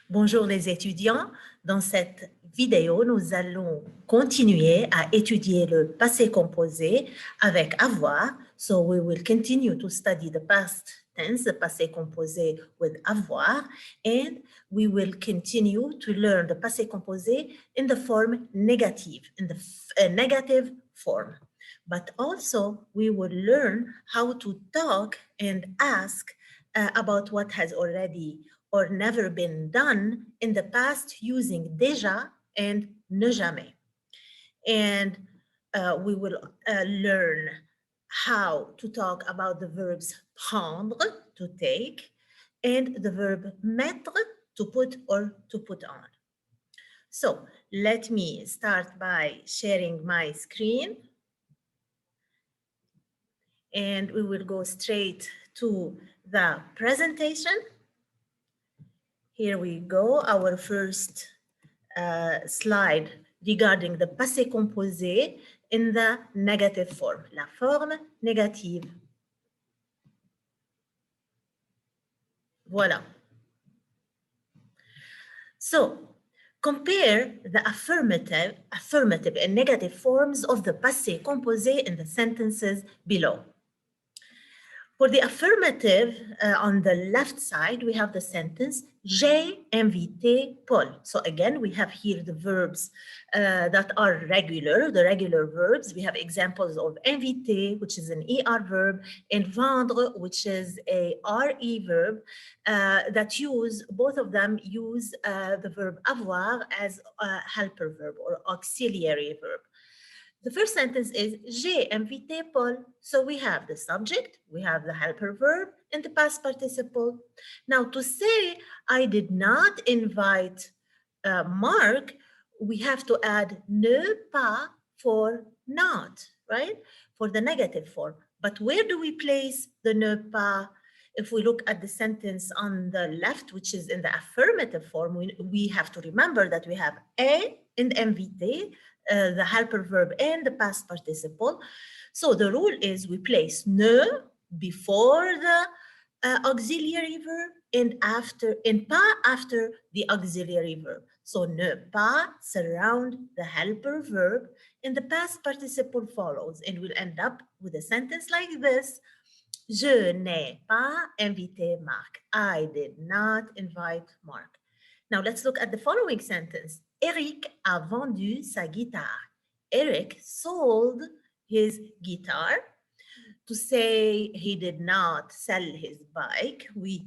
Bonjour les étudiants. Dans cette vidéo, nous allons continuer à étudier le passé composé avec avoir. So we will continue to study the past tense, the passé composé with avoir, and we will continue to learn the passé composé in the form negative, in the negative form. But also we will learn how to talk and ask about what has already or never been done in the past using déjà and ne jamais. And we will learn how to talk about the verbs prendre, to take, and the verb mettre, to put or to put on. So let me start by sharing my screen. And we will go straight to the presentation. Here we go, our first slide regarding the passé composé in the negative form, la forme négative. Voilà. So, compare the affirmative and negative forms of the passé composé in the sentences below. For the affirmative, on the left side, we have the sentence, j'ai invité Paul. So again, we have here the verbs that are regular, the regular verbs. We have examples of invité, which is an ER verb, and vendre, which is a RE verb, that use, both of them use the verb avoir as a helper verb or auxiliary verb. The first sentence is j'ai invité Paul. So we have the subject, we have the helper verb, and the past participle. Now to say I did not invite Mark, we have to add ne pas for not, right? For the negative form. But where do we place the ne pas? If we look at the sentence on the left, which is in the affirmative form, we have to remember that we have a in invité, the helper verb and the past participle. So the rule is we place ne before the auxiliary verb and pas after the auxiliary verb. So ne pas surround the helper verb and the past participle follows, and we'll end up with a sentence like this. Je n'ai pas invité Marc. I did not invite Mark. Now let's look at the following sentence. Eric a vendu sa guitare. Eric sold his guitar. To say he did not sell his bike, we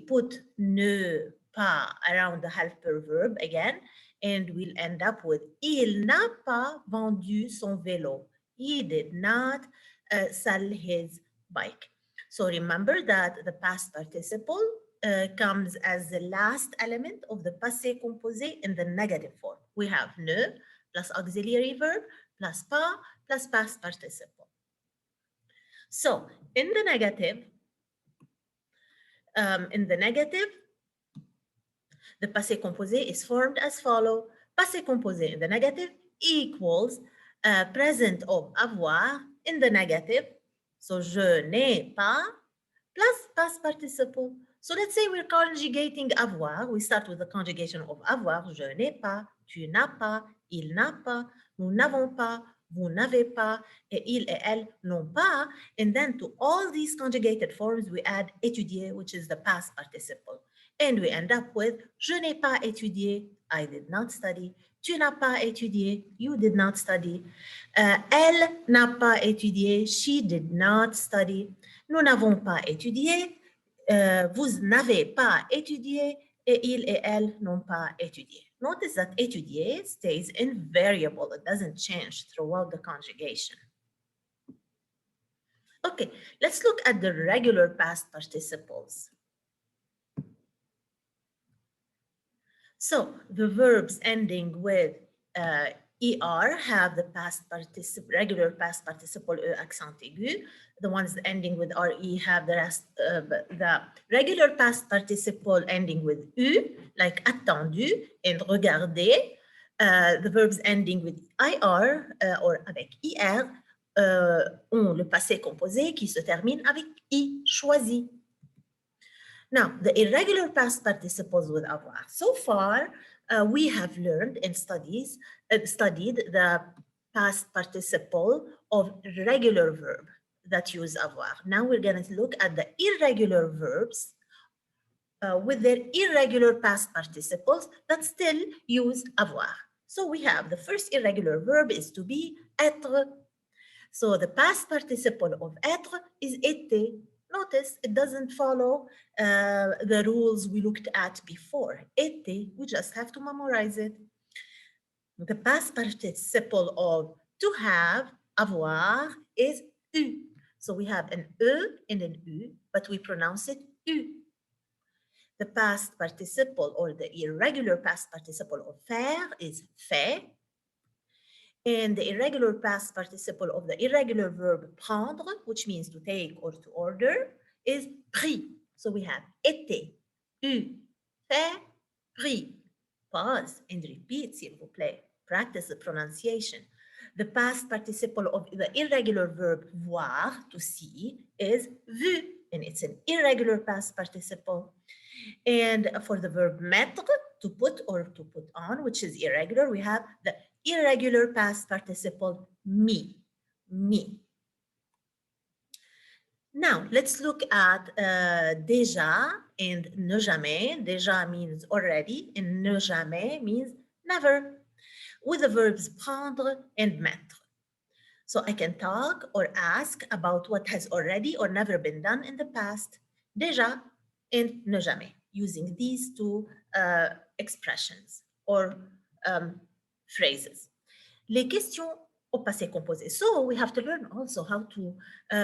put ne pas around the helper verb again, and we'll end up with il n'a pas vendu son vélo. He did not sell his bike. So remember that the past participle comes as the last element of the passé composé in the negative form. We have ne plus auxiliary verb plus pas plus past participle. So in the negative, the passé composé is formed as follows. Passé composé in the negative equals present of avoir in the negative. So je n'ai pas plus past participle. So let's say we're conjugating avoir. We start with the conjugation of avoir. Je n'ai pas, tu n'as pas, il n'a pas, nous n'avons pas, vous n'avez pas, et il et elle n'ont pas. And then to all these conjugated forms, we add étudier, which is the past participle. And we end up with je n'ai pas étudié, I did not study. Tu n'as pas étudié, you did not study. Elle n'a pas étudié, she did not study. Nous n'avons pas étudié, vous n'avez pas étudié, et il et elle n'ont pas étudié. Notice that étudier stays invariable. It doesn't change throughout the conjugation. Okay, let's look at the regular past participles. So the verbs ending with ER have the regular past participle accent aigu. The ones ending with RE have the regular past participle ending with U, like attendu and regarder. The verbs ending with IR or avec IR ont le passé composé qui se termine avec I, choisi. Now, the irregular past participles with avoir. So far, we have learned and studied the past participle of regular verb that use avoir. Now we're going to look at the irregular verbs with their irregular past participles that still use avoir. So we have the first irregular verb is to be être. So the past participle of être is été. Notice it doesn't follow the rules we looked at before. Été, we just have to memorize it. The past participle of to have, avoir, is eu. So we have an e and an u, but we pronounce it u. The past participle or the irregular past participle of faire is fait. And the irregular past participle of the irregular verb prendre, which means to take or to order, is pris. So we have été, eu, fait, pris. Pause and repeat, s'il vous plaît. Practice the pronunciation. The past participle of the irregular verb voir, to see, is vu, and it's an irregular past participle. And for the verb mettre, to put or to put on, which is irregular, we have the irregular past participle mis, mis. Now, let's look at déjà and ne jamais. Déjà means already, and ne jamais means never, with the verbs prendre and mettre. So I can talk or ask about what has already or never been done in the past, déjà and ne jamais, using these two expressions or phrases. Les questions au passé composé. So we have to learn also how to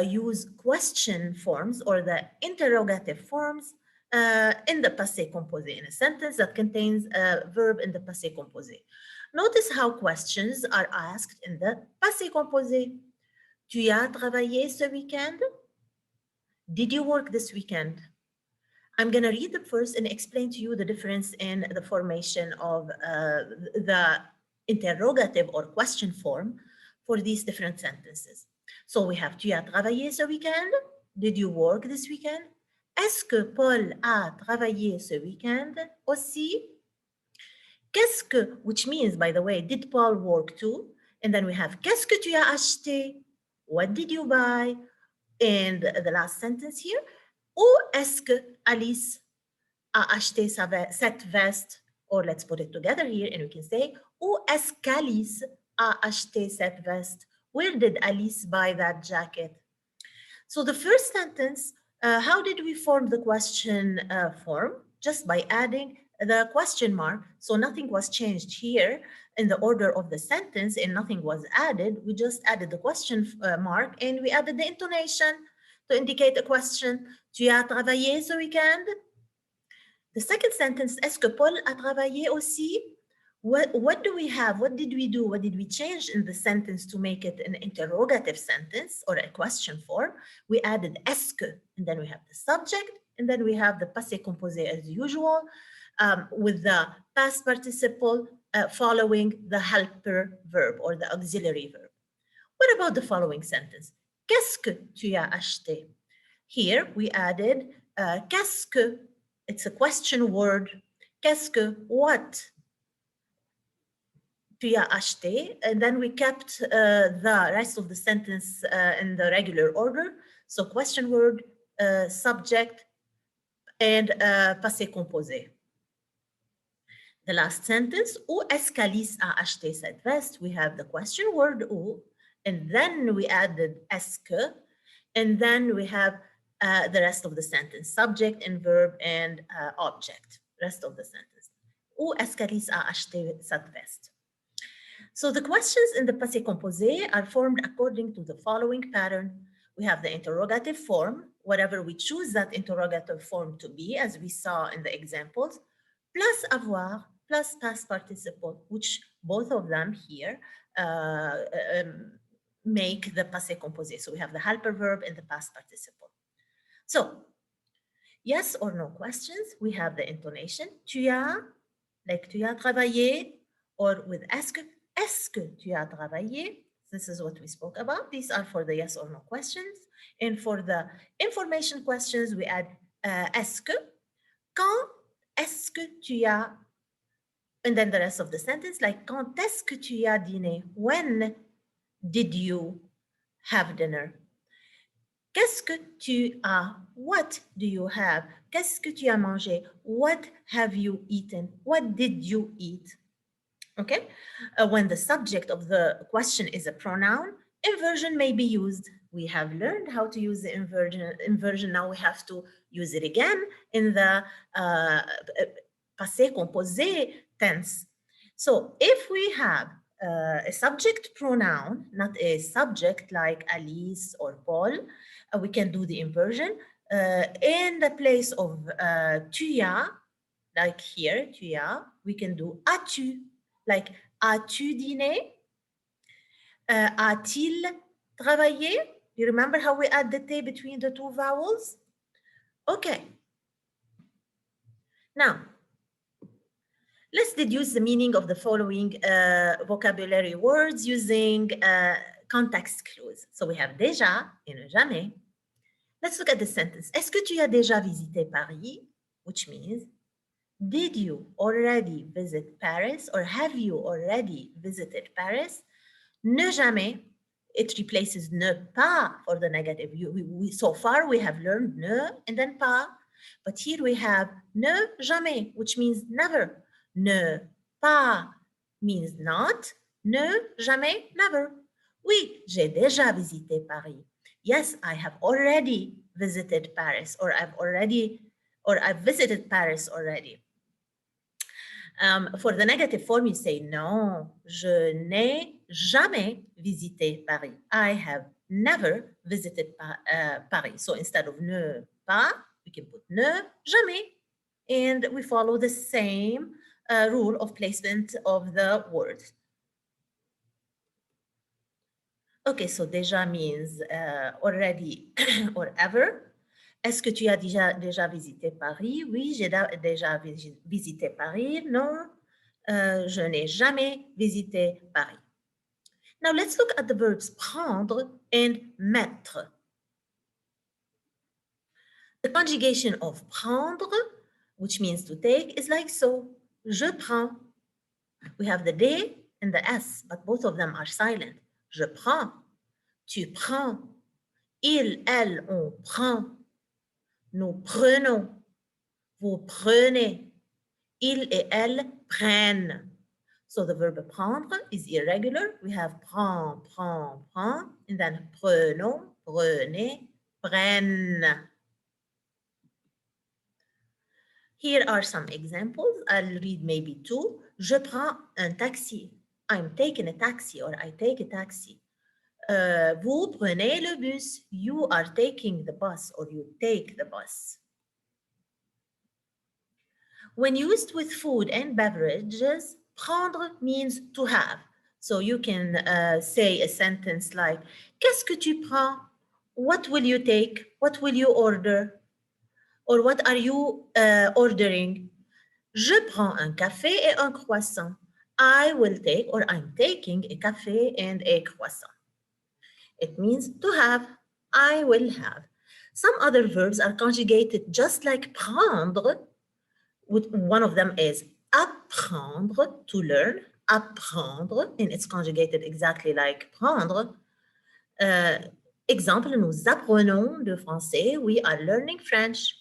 use question forms or the interrogative forms in the passé composé, in a sentence that contains a verb in the passé composé. Notice how questions are asked in the passé composé. Tu as travaillé ce week-end? Did you work this weekend? I'm going to read them first and explain to you the difference in the formation of the interrogative or question form for these different sentences. So we have, tu as travaillé ce week-end? Did you work this weekend? Est-ce que Paul a travaillé ce week-end aussi? Qu'est-ce que, which means, by the way, did Paul work too? And then we have, qu'est-ce que tu as acheté? What did you buy? And the last sentence here, où est-ce que Alice a acheté cette veste? Or let's put it together here and we can say, où est-ce qu'Alice a acheté cette veste? Where did Alice buy that jacket? So the first sentence, how did we form the question form? Just by adding the question mark. So nothing was changed here in the order of the sentence and nothing was added. We just added the question mark and we added the intonation to indicate a question. Tu as travaillé ce week-end? The second sentence, est-ce que Paul a travaillé aussi? What do we have? What did we do? What did we change in the sentence to make it an interrogative sentence or a question form? We added est-ce que, and then we have the subject, and then we have the passé composé as usual, with the past participle following the helper verb or the auxiliary verb. What about the following sentence? Qu'est-ce que tu as acheté? Here we added qu'est-ce que, it's a question word. Qu'est-ce que, what? Tu as acheté, and then we kept the rest of the sentence in the regular order. So question word, subject, and passé composé. The last sentence, où est-ce qu'Alice a acheté cette veste? We have the question word où, and then we added est-ce que, and then we have the rest of the sentence, subject and verb and object, rest of the sentence. Où est-ce qu'Alice a acheté cette veste? So the questions in the passé composé are formed according to the following pattern. We have the interrogative form, whatever we choose that interrogative form to be, as we saw in the examples, plus avoir, plus past participle, which both of them here make the passé composé. So we have the helper verb and the past participle. So yes or no questions, we have the intonation, tu as, like tu as travaillé, or with est-ce que tu as travaillé? This is what we spoke about. These are for the yes or no questions. And for the information questions, we add est-ce que, Quand est-ce que tu as, and then the rest of the sentence, like, quand est-ce que tu as dîné? When did you have dinner? Qu'est-ce que tu as? What do you have? Qu'est-ce que tu as mangé? What have you eaten? What did you eat? Okay. When the subject of the question is a pronoun, inversion may be used. We have learned how to use the inversion. Now we have to use it again in the passé composé tense. So if we have a subject pronoun, not a subject like Alice or Paul, we can do the inversion. In the place of tu as, like here, tu as, we can do as-tu, like as-tu dîné? A-t-il travaillé? You remember how we add the T between the two vowels? Okay. Now, let's deduce the meaning of the following vocabulary words using context clues. So we have déjà et ne jamais. Let's look at the sentence. Est-ce que tu as déjà visité Paris? Which means, did you already visit Paris, or have you already visited Paris? Ne jamais, it replaces ne pas for the negative. So far we have learned ne and then pas, but here we have ne jamais, which means never. Ne pas means not, ne jamais, never. Oui, j'ai déjà visité Paris. Yes, I have already visited Paris, or I've visited Paris already. For the negative form, you say non, je n'ai jamais visité Paris. I have never visited Paris. So instead of ne pas, we can put ne jamais. And we follow the same rule of placement of the word. Okay, so déjà means already or ever. Est-ce que tu as déjà visité Paris? Oui, j'ai déjà visité Paris. Non, je n'ai jamais visité Paris. Now let's look at the verbs prendre and mettre. The conjugation of prendre, which means to take, is like so. Je prends. We have the D and the S, but both of them are silent. Je prends. Tu prends. Il, elle, on prend. Nous prenons. Vous prenez. Il et elle prennent. So the verb prendre is irregular. We have prend, prend, prend, and then prenons, prenez, prennent. Here are some examples. I'll read maybe two. Je prends un taxi. I'm taking a taxi, or I take a taxi. Vous prenez le bus. You are taking the bus, or you take the bus. When used with food and beverages, prendre means to have. So you can say a sentence like, qu'est-ce que tu prends? What will you take? What will you order? Or what are you ordering? Je prends un café et un croissant. I will take, or I'm taking, a café and a croissant. It means to have. I will have. Some other verbs are conjugated just like prendre. One of them is apprendre, to learn, apprendre, and it's conjugated exactly like prendre. Exemple, nous apprenons le français, we are learning French.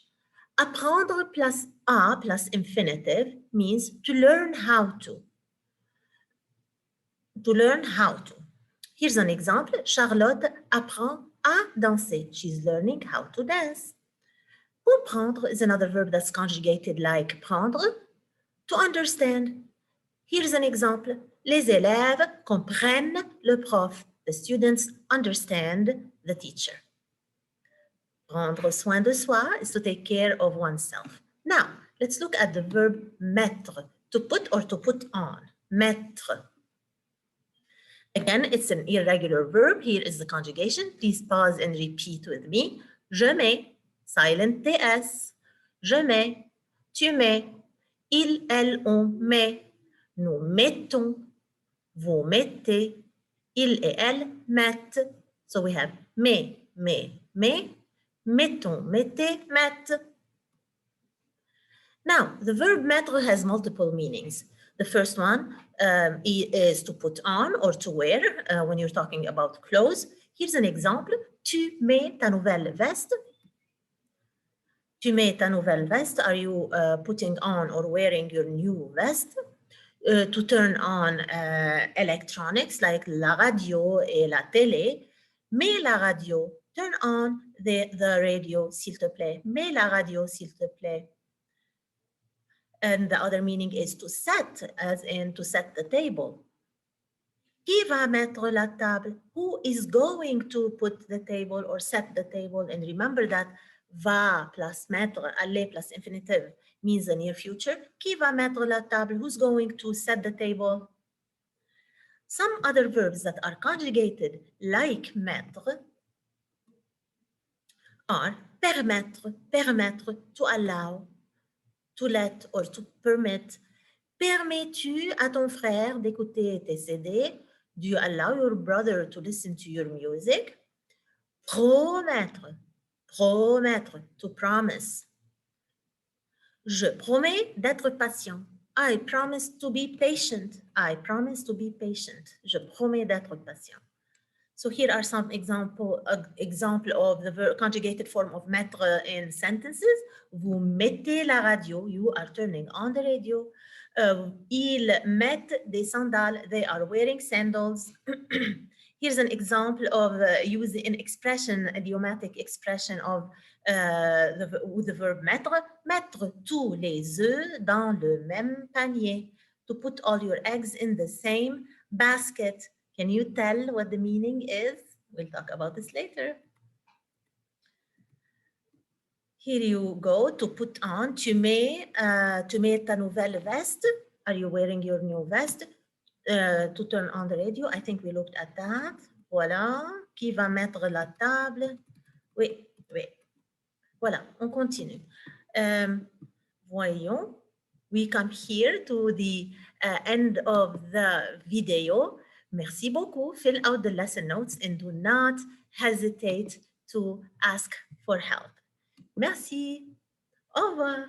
Apprendre plus a plus infinitive means to learn how to. To learn how to. Here's an example. Charlotte apprend à danser. She's learning how to dance. Comprendre is another verb that's conjugated like prendre, to understand. Here's an example. Les élèves comprennent le prof. The students understand the teacher. Prendre soin de soi is to take care of oneself. Now, let's look at the verb mettre, to put or to put on. Mettre. Again, it's an irregular verb. Here is the conjugation. Please pause and repeat with me. Je mets, silent TS. Je mets, tu mets, il, elle, on met. Nous mettons, vous mettez, il et elle mettent. So we have met, mettons, mettez, mettent. Now, the verb mettre has multiple meanings. The first one is to put on or to wear when you're talking about clothes. Here's an example. Tu mets ta nouvelle veste. Tu mets ta nouvelle veste. Are you putting on or wearing your new vest? To turn on electronics like la radio et la télé. Mets la radio. Turn on the radio, s'il te plaît. Mets la radio, s'il te plaît. And the other meaning is to set, as in to set the table. Qui va mettre la table? Who is going to put the table or set the table? And remember that va plus mettre, aller plus infinitive means the near future. Qui va mettre la table? Who's going to set the table? Some other verbs that are conjugated like mettre are permettre, permettre, to allow, to let or to permit. Permets-tu à ton frère d'écouter tes CD? Do you allow your brother to listen to your music? Promettre, promettre, to promise. Je promets d'être patient. I promise to be patient. I promise to be patient. Je promets d'être patient. So here are some example of the conjugated form of mettre in sentences. Vous mettez la radio. You are turning on the radio. Ils mettent des sandales. They are wearing sandals. Here's an example of using an expression, idiomatic expression of the verb mettre. Mettre tous les œufs dans le même panier. To put all your eggs in the same basket. Can you tell what the meaning is? We'll talk about this later. Here you go, to put on. Tu mets ta nouvelle veste. Are you wearing your new vest? To turn on the radio. I think we looked at that. Voilà. Qui va mettre la table? Oui, oui. Voilà, on continue. Voyons. We come here to the end of the video. Merci beaucoup. Fill out the lesson notes and do not hesitate to ask for help. Merci. Au revoir.